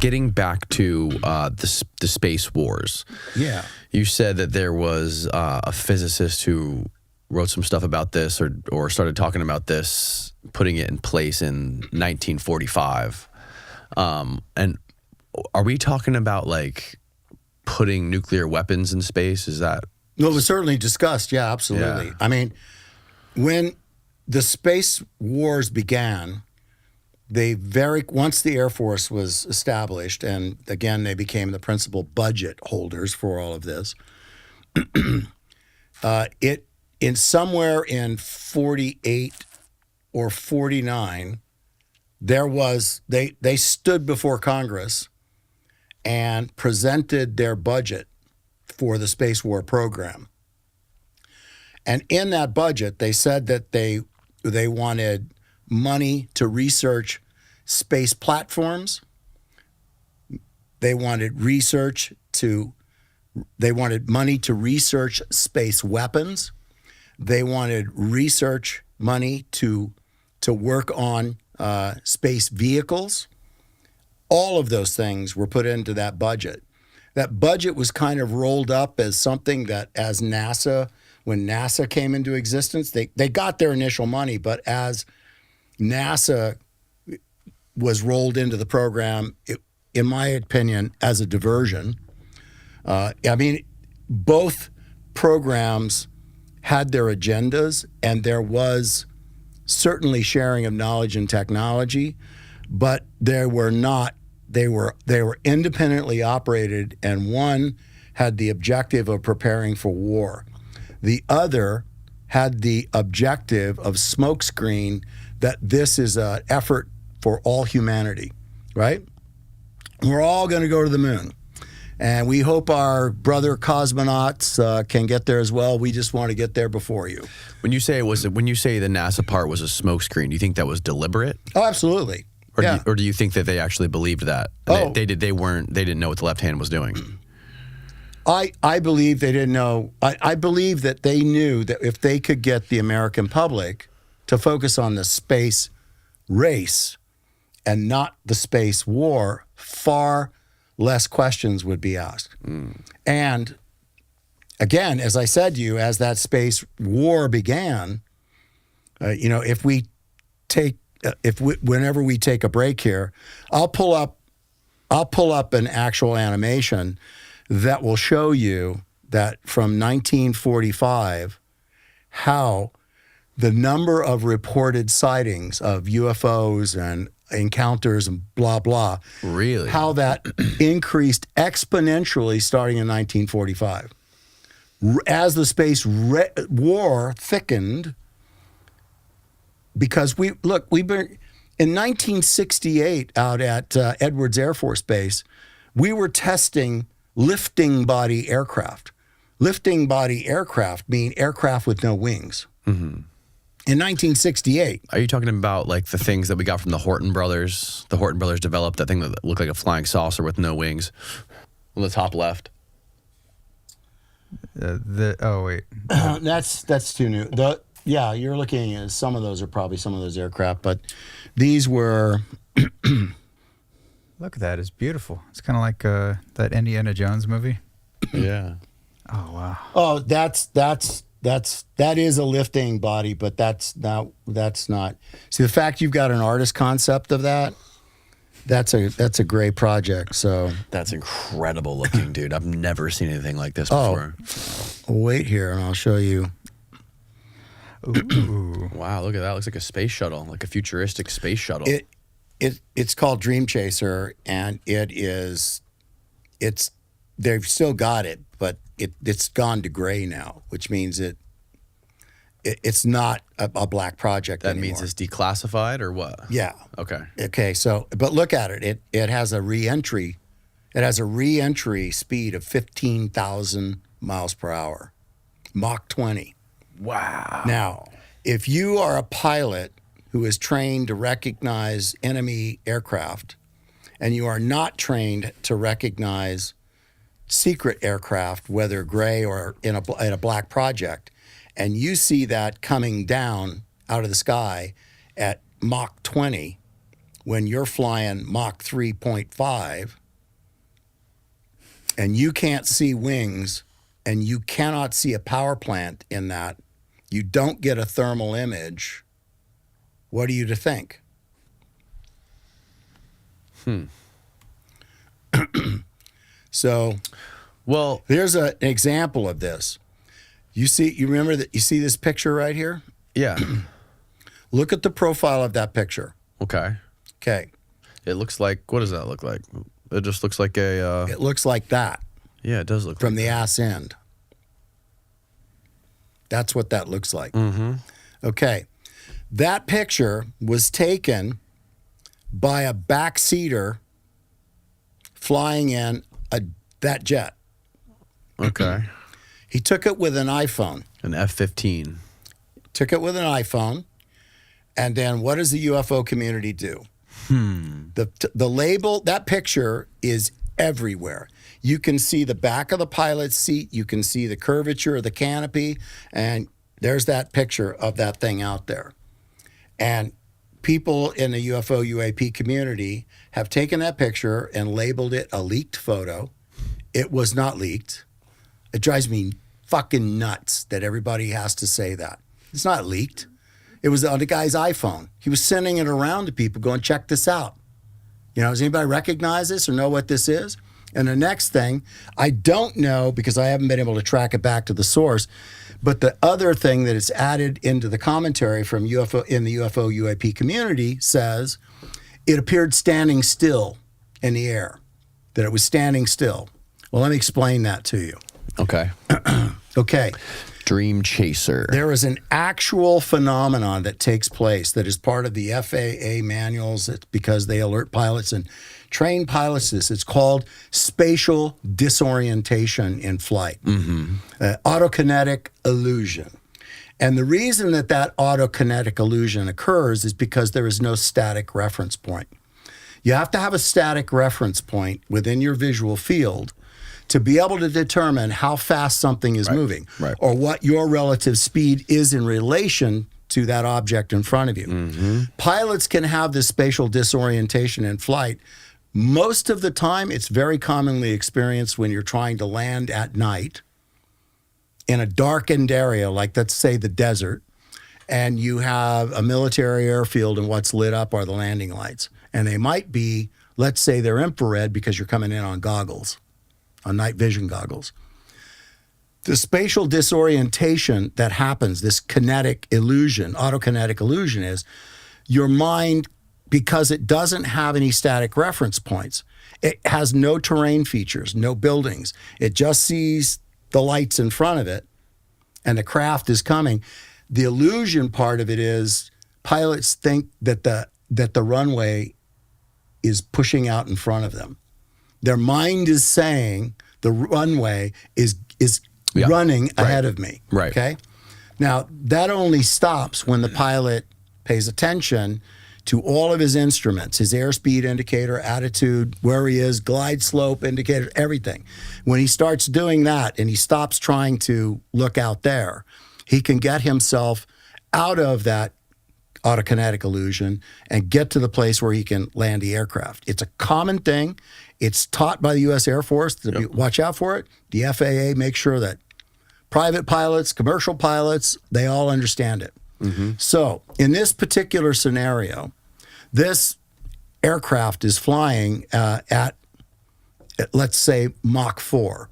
getting back to the space wars. Yeah. You said that there was a physicist who wrote some stuff about this or started talking about this, putting it in place in 1945. And are we talking about like putting nuclear weapons in space? Is that? No, it was certainly discussed. Yeah, absolutely. Yeah. I mean, when the space wars began, once the Air Force was established, and again, they became the principal budget holders for all of this, somewhere in 48 or 49, they stood before Congress and presented their budget for the space war program. And in that budget, they said that they wanted money to research space platforms. They wanted money to research space weapons. They wanted research money to work on space vehicles. All of those things were put into that budget. That budget was kind of rolled up as something that when NASA came into existence, they got their initial money, but as NASA was rolled into the program, in my opinion, as a diversion. I mean, both programs had their agendas, and there was certainly sharing of knowledge and technology, but they were independently operated, and one had the objective of preparing for war. The other had the objective of smokescreen that this is an effort for all humanity, right? We're all going to go to the moon. And we hope our brother cosmonauts can get there as well. We just want to get there before you. When you say the NASA part was a smokescreen, do you think that was deliberate? Oh, absolutely. Or do you think that they actually believed that? They didn't know what the left hand was doing. I believe they didn't know. I believe that they knew that if they could get the American public to focus on the space race and not the space war, far less questions would be asked. And again, as I said to you, as that space war began, whenever we take a break here, I'll pull up an actual animation that will show you that from 1945, how the number of reported sightings of UFOs and encounters and blah, blah. Really? How that increased exponentially starting in 1945. As the space war thickened, because we've been, in 1968 out at Edwards Air Force Base, we were testing lifting body aircraft. Lifting body aircraft mean aircraft with no wings. Mm-hmm. In 1968. Are you talking about like the things that we got from the Horton brothers? The Horton brothers developed that thing that looked like a flying saucer with no wings on the top left. Wait. That's too new. You're looking at some of those are probably some of those aircraft, but these were. Look at that! It's beautiful. It's kind of like that Indiana Jones movie. Yeah. Oh wow. Oh, that is a lifting body, but that's not. See, the fact you've got an artist concept of that, that's a great project. So that's incredible looking, dude. I've never seen anything like this before. Wait here, and I'll show you. Ooh. Wow, look at that. Looks like a space shuttle, like a futuristic space shuttle. It's called Dream Chaser, and they've still got it, but it's gone to gray now, which means it's not a black project that anymore. means it's declassified or what? Yeah. Okay. So, but look at it. It has a re-entry. It has a re-entry speed of 15,000 miles per hour, Mach 20. Wow. Now, if you are a pilot who is trained to recognize enemy aircraft, and you are not trained to recognize secret aircraft, whether gray or in a black project, and you see that coming down out of the sky at Mach 20, when you're flying Mach 3.5 and you can't see wings and you cannot see a power plant in that, you don't get a thermal image, what are you to think? So, Well, there's an example of this. You remember that? You see this picture right here? yeah. Look at the profile of that picture. Okay. Okay. It looks like, what does that look like? It just looks like a, It looks like that yeah, it does look from like the ass end. That's what that looks like. Mm-hmm. Okay. That picture was taken by a backseater flying in that jet. Okay. He took it with an iPhone. An F-15. Took it with an iPhone. And then what does the UFO community do? The label, that picture is everywhere. You can see the back of the pilot's seat. You can see the curvature of the canopy. And there's that picture of that thing out there. And people in the UFO UAP community have taken that picture and labeled it a leaked photo. It was not leaked. It drives me fucking nuts that everybody has to say that. It's not leaked. It was on the guy's iPhone. He was sending it around to people going, check this out. You know, does anybody recognize this or know what this is? And the next thing, I don't know because I haven't been able to track it back to the source, but the other thing that is added into the commentary from UFO in the UFO UAP community says it appeared standing still in the air, that it was standing still. Well, let me explain that to you. Okay. Okay. Dream Chaser. There is an actual phenomenon that takes place that is part of the FAA manuals. It's because they alert pilots and train pilots this. It's called spatial disorientation in flight, autokinetic illusion. And the reason that autokinetic illusion occurs is because there is no static reference point. You have to have a static reference point within your visual field to be able to determine how fast something is moving or what your relative speed is in relation to that object in front of you. Pilots can have this spatial disorientation in flight. Most of the time, it's very commonly experienced when you're trying to land at night in a darkened area, like let's say the desert, and you have a military airfield and what's lit up are the landing lights. And they might be, let's say they're infrared because you're coming in on goggles, on night vision goggles. The spatial disorientation that happens, this kinetic illusion, autokinetic illusion, is your mind, because it doesn't have any static reference points, it has no terrain features, no buildings. It just sees the lights in front of it and the craft is coming. The illusion part of it is pilots think that the runway is pushing out in front of them. Their mind is saying the runway is running ahead of me. Right. Okay. Now that only stops when the pilot pays attention to all of his instruments, his airspeed indicator, attitude, where he is, glide slope indicator, everything. When he starts doing that and he stops trying to look out there, he can get himself out of that autokinetic illusion and get to the place where he can land the aircraft. It's a common thing. It's taught by the U.S. Air Force to watch out for it. The FAA makes sure that private pilots, commercial pilots, they all understand it. So in this particular scenario, this aircraft is flying at, let's say, Mach 4.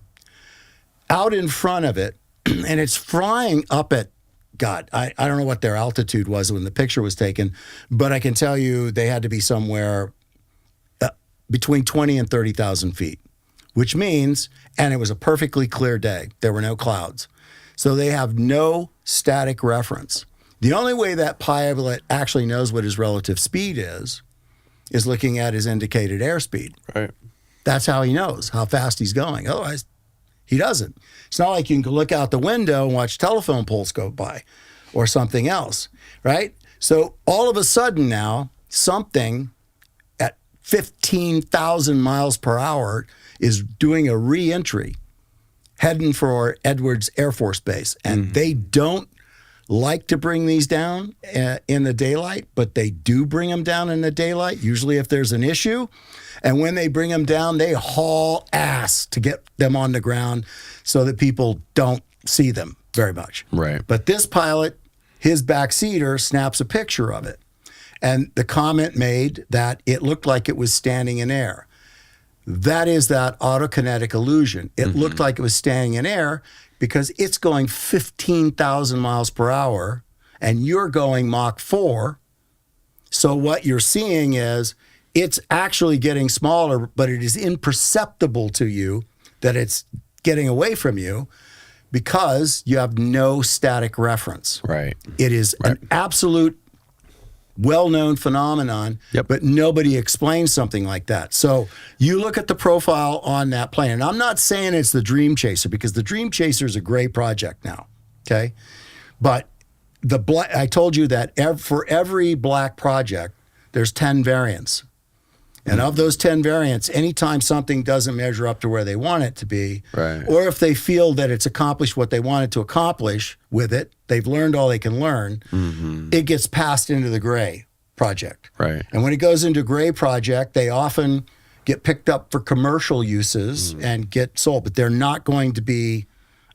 Out in front of it, and it's flying up at, God, I don't know what their altitude was when the picture was taken, but I can tell you they had to be somewhere between 20 and 30,000 feet, which means, and it was a perfectly clear day. There were no clouds. So they have no static reference. The only way that pilot actually knows what his relative speed is looking at his indicated airspeed. Right. That's how he knows how fast he's going. Otherwise, he doesn't. It's not like you can look out the window and watch telephone poles go by or something else, right? So all of a sudden now, something at 15,000 miles per hour is doing a re-entry, heading for Edwards Air Force Base. And they don't like to bring these down in the daylight, but they do bring them down in the daylight, usually if there's an issue. And when they bring them down, they haul ass to get them on the ground so that people don't see them very much. Right. But this pilot, his backseater snaps a picture of it. And the comment made that it looked like it was standing in air. That is that autokinetic illusion. It looked like it was standing in air because it's going 15,000 miles per hour and you're going Mach 4. So what you're seeing is it's actually getting smaller, but it is imperceptible to you that it's getting away from you because you have no static reference. Right. It is an absolute well-known phenomenon, but nobody explains something like that. So you look at the profile on that plane, and I'm not saying it's the Dream Chaser because the Dream Chaser is a great project now, okay? But I told you that for every black project, there's 10 variants. And of those 10 variants, anytime something doesn't measure up to where they want it to be, or if they feel that it's accomplished what they wanted to accomplish with it, they've learned all they can learn, it gets passed into the gray project. Right. And when it goes into gray project, they often get picked up for commercial uses and get sold, but they're not going to be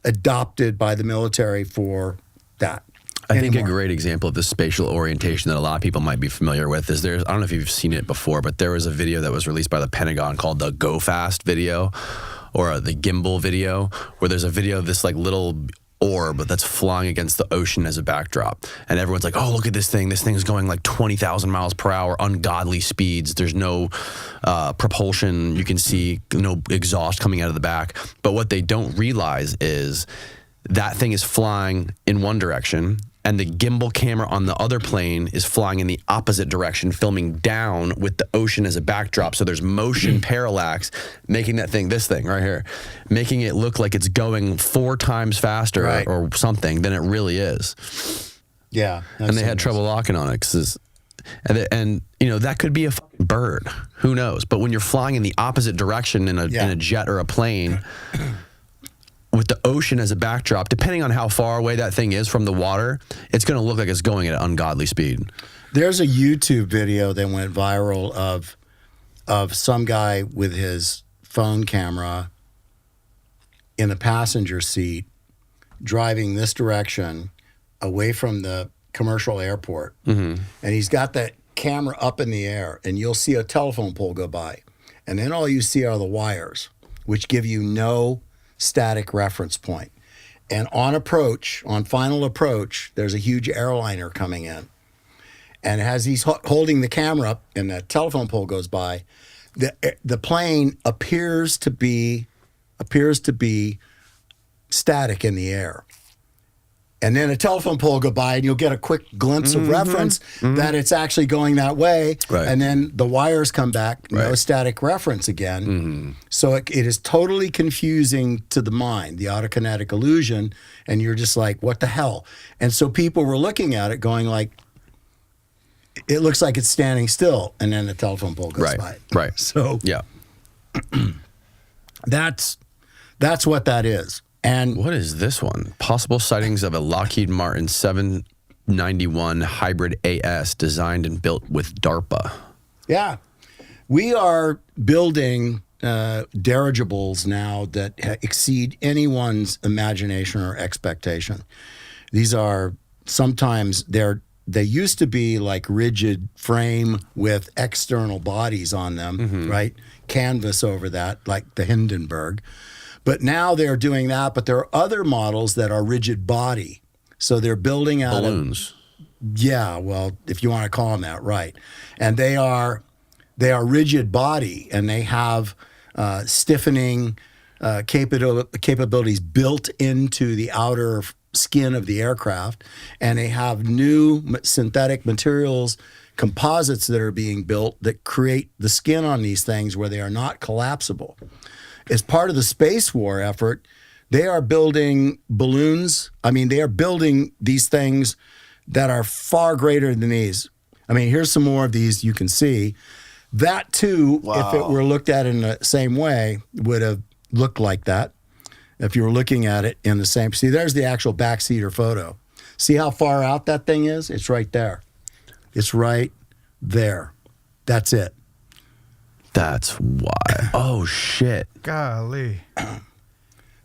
adopted by the military for that. I think a great example of the spatial orientation that a lot of people might be familiar with is I don't know if you've seen it before, but there was a video that was released by the Pentagon called the Go Fast video or the gimbal video, where there's a video of this like little orb that's flying against the ocean as a backdrop. And everyone's like, oh, look at this thing. This thing's going like 20,000 miles per hour, ungodly speeds. There's no propulsion. You can see no exhaust coming out of the back. But what they don't realize is that thing is flying in one direction, and the gimbal camera on the other plane is flying in the opposite direction, filming down with the ocean as a backdrop. So there's motion parallax, making that thing, this thing right here, making it look like it's going 4 times faster or something than it really is. Yeah. And they had trouble locking on it. And you know, that could be a fucking bird. Who knows? But when you're flying in the opposite direction in a jet or a plane, with the ocean as a backdrop, depending on how far away that thing is from the water, it's going to look like it's going at an ungodly speed. There's a YouTube video that went viral of some guy with his phone camera in the passenger seat driving this direction away from the commercial airport. And he's got that camera up in the air, and you'll see a telephone pole go by. And then all you see are the wires, which give you no static reference point. And on final approach, there's a huge airliner coming in. And as he's holding the camera up and that telephone pole goes by, the plane appears to be static in the air. And then a telephone pole will go by and you'll get a quick glimpse of reference that it's actually going that way. Right. And then the wires come back, no static reference again. So it is totally confusing to the mind, the autokinetic illusion. And you're just like, what the hell? And so people were looking at it going like, it looks like it's standing still. And then the telephone pole goes by. Right. So yeah, that's what that is. And what is this one? Possible sightings of a Lockheed Martin 791 hybrid AS designed and built with DARPA. Yeah. We are building dirigibles now that exceed anyone's imagination or expectation. These are sometimes they used to be like rigid frame with external bodies on them, right? Canvas over that, like the Hindenburg. But now they're doing that, but there are other models that are rigid body. So they're building out balloons. Yeah, well, if you want to call them that, right. And they are rigid body, and they have stiffening capabilities built into the outer skin of the aircraft, and they have new synthetic materials, composites that are being built that create the skin on these things where they are not collapsible. As part of the space war effort, they are building balloons. I mean, they are building these things that are far greater than these. I mean, here's some more of these you can see. That too, if it were looked at in the same way, would have looked like that. If you were looking at it in the same, see, there's the actual backseater photo. See how far out that thing is? It's right there. It's right there. That's it. That's why. Oh, shit. Golly.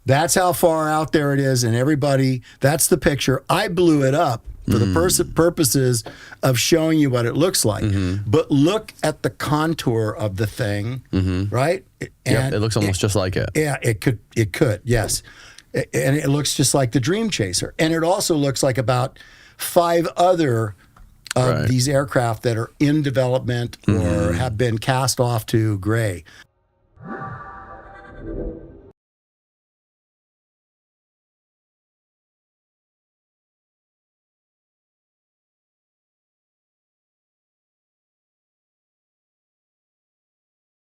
That's how far out there it is. And everybody, that's the picture. I blew it up for the purposes of showing you what it looks like. But look at the contour of the thing, right? Yep, it looks almost just like it. Yeah, it could, yes. And it looks just like the Dream Chaser. And it also looks like about 5 other of these aircraft that are in development or have been cast off to gray.